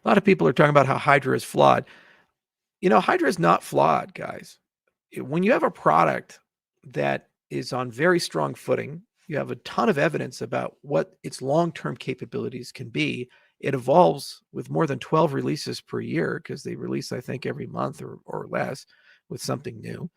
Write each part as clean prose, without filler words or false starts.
A lot of people are talking about how HYDRA is flawed. HYDRA is not flawed, guys. When you have a product that is on very strong footing, you have a ton of evidence about what its long-term capabilities can be. It evolves with more than 12 releases per year because they release, I think, every month or less with something new.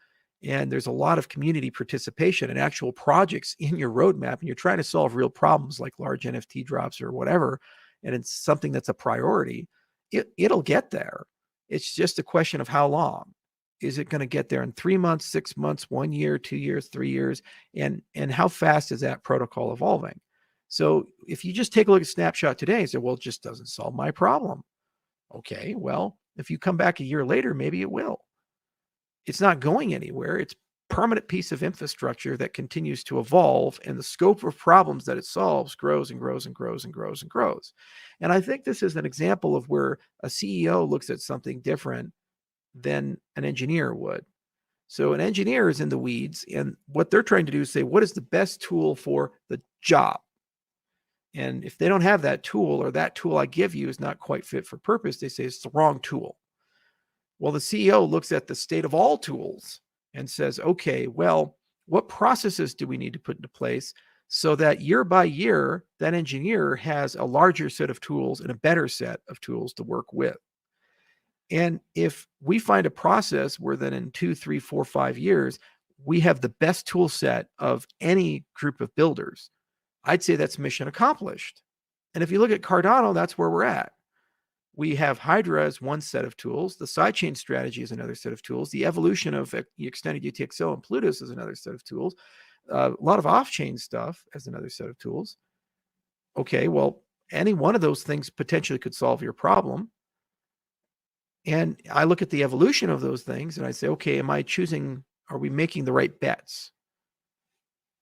And there's a lot of community participation and actual projects in your roadmap, and you're trying to solve real problems like large NFT drops or whatever, and it's something that's a priority. It'll get there. It's just a question of how long. Is it going to get there in 3 months, 6 months, 1 year, 2 years, 3 years? And how fast is that protocol evolving? So if you just take a look at Snapshot today and say, well, it just doesn't solve my problem. Okay, well, if you come back a year later, maybe it will. It's not going anywhere. It's a permanent piece of infrastructure that continues to evolve, and the scope of problems that it solves grows and grows and grows and grows and grows. And I think this is an example of where a CEO looks at something different than an engineer would. So an engineer is in the weeds, and what they're trying to do is say, what is the best tool for the job? And if they don't have that tool, or that tool I give you is not quite fit for purpose, they say it's the wrong tool. Well, the CEO looks at the state of all tools and says, okay, well, what processes do we need to put into place so that year by year, that engineer has a larger set of tools and a better set of tools to work with? And if we find a process where then in 2, 3, 4, 5 years, we have the best tool set of any group of builders, I'd say that's mission accomplished. And if you look at Cardano, that's where we're at. We have HYDRA as one set of tools. The sidechain strategy is another set of tools. The evolution of the extended UTXO and Plutus is another set of tools. A lot of off-chain stuff as another set of tools. Okay, well, any one of those things potentially could solve your problem. And I look at the evolution of those things and I say, okay, are we making the right bets?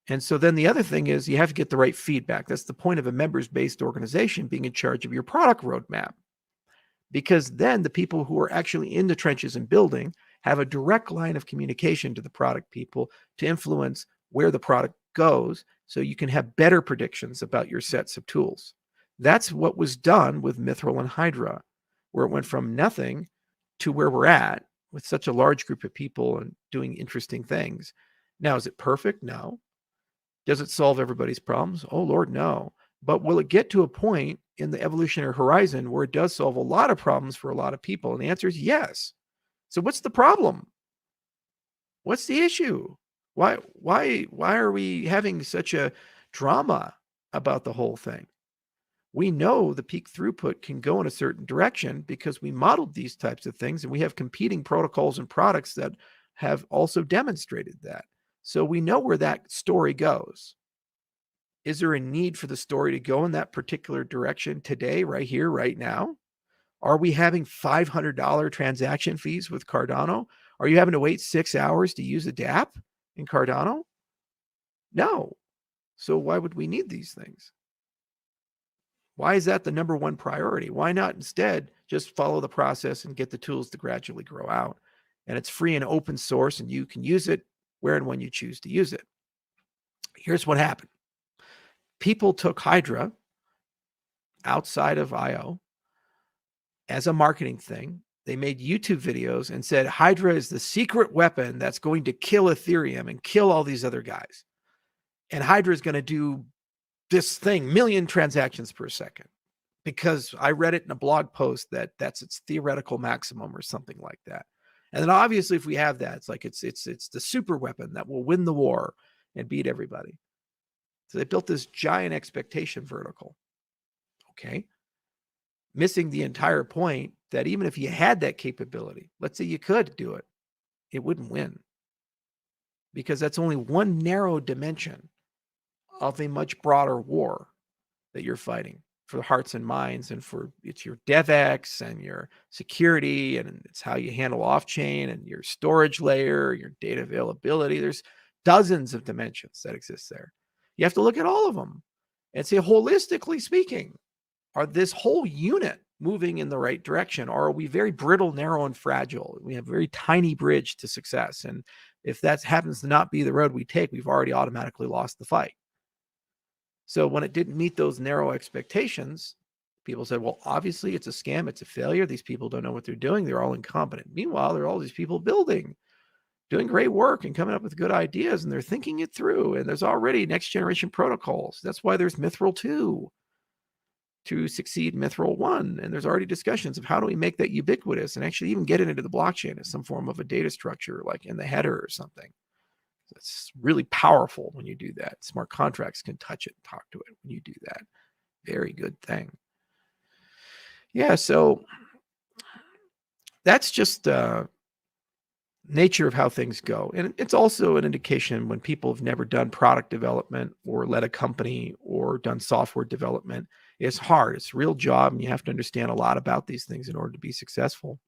And so then the other thing is you have to get the right feedback. That's the point of a members-based organization being in charge of your product roadmap. Because then the people who are actually in the trenches and building have a direct line of communication to the product people to influence where the product goes, so you can have better predictions about your sets of tools. That's what was done with Mithril and HYDRA, where it went from nothing to where we're at with such a large group of people and doing interesting things. Now, is it perfect? No. Does it solve everybody's problems? Oh, Lord, no. But will it get to a point in the evolutionary horizon where it does solve a lot of problems for a lot of people? And the answer is yes. So what's the problem? What's the issue? Why are we having such a drama about the whole thing? We know the peak throughput can go in a certain direction because we modeled these types of things, and we have competing protocols and products that have also demonstrated that. So we know where that story goes. Is there a need for the story to go in that particular direction today, right here, right now? Are we having $500 transaction fees with Cardano? Are you having to wait 6 hours to use a dApp in Cardano? No. So why would we need these things? Why is that the number one priority? Why not instead just follow the process and get the tools to gradually grow out? And it's free and open source, and you can use it where and when you choose to use it. Here's what happened. People took HYDRA outside of IO as a marketing thing. They made YouTube videos and said HYDRA is the secret weapon that's going to kill Ethereum and kill all these other guys. And HYDRA is going to do this thing, 1 million transactions per second, because I read it in a blog post that's its theoretical maximum or something like that. And then obviously if we have that, it's like it's the super weapon that will win the war and beat everybody. So they built this giant expectation vertical. Okay. Missing the entire point that even if you had that capability, let's say you could do it, it wouldn't win. Because that's only one narrow dimension of a much broader war that you're fighting for the hearts and minds, and it's your DevX and your security, and it's how you handle off-chain and your storage layer, your data availability. There's dozens of dimensions that exist there. You have to look at all of them and say, holistically speaking, are this whole unit moving in the right direction, or are we very brittle, narrow, and fragile? We have a very tiny bridge to success. And if that happens to not be the road we take, we've already automatically lost the fight. So when it didn't meet those narrow expectations, People said, well, obviously it's a scam. It's a failure. These people don't know what they're doing. They're all incompetent. Meanwhile, there are all these people building, doing great work and coming up with good ideas, and they're thinking it through. And there's already next generation protocols. That's why there's Mithril 2 to succeed Mithril 1. And there's already discussions of how do we make that ubiquitous and actually even get it into the blockchain as some form of a data structure, like in the header or something. It's really powerful when you do that. Smart contracts can touch it, talk to it when you do that. Very good thing. Yeah, so that's just nature of how things go. And it's also an indication when people have never done product development or led a company or done software development. It's hard. It's a real job, and you have to understand a lot about these things in order to be successful.